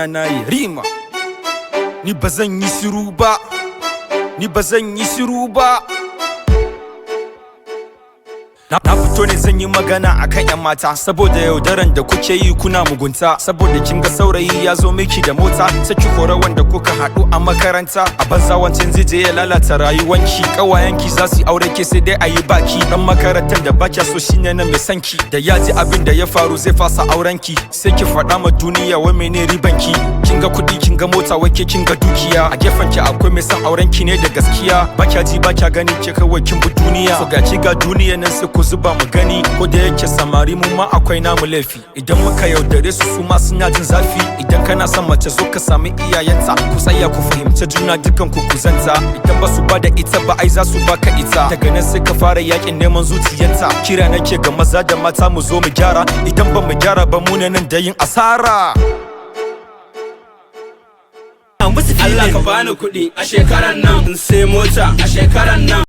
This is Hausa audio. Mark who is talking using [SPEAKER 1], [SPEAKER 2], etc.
[SPEAKER 1] sunana Yarima. Ni bazan yi shiru ba, ni bazan yi shiru ba. Na fito ne zan yi magana akan yan mata, saboda yaudaran da kuke yi kuna mugunta. Saboda kin ga saurayi ya zo miki da mota, saki kora wanda kuka haɗu a makaranta. A banza wancan zai je ya lalata rayuwanki, ƙawayenki za su aure ke sai dai a yi baki. Dan makarantar da baki so shine na mai sanki, da ya ji abin da ya faru zai fasa aurenki. Sai ki faɗa ma duniya wai mene ribanki. Kin ga kuɗi, kin ga mota, wai ke kin ga dukiya. A gefenki akwai mai san aurenki ne da gaskiya. Bakya ji bakya gani, ke kawai kin bi duniya. So ga ki ga duniya nan sai ku zuba mu gani, ko da yake samari mu ma akwai namu laifi. Idan muka yaudare su ma suna jin zafi. Idan kana son mace zo ka sami iyayenta, ku tsaya ku fahimci juna dukan ku kuzanta. Idan ba su ba da ita ba ai za su baka ita. Daga nan sai ka fara yakin neman zuciyarta. Kira nake ga maza da mata mu zo mu gyara. Idan ba mu gyara ba mu ne nan da yin asara.
[SPEAKER 2] Allah ka bani kuɗi a shekaran nan, in sai mota a shekaran nan.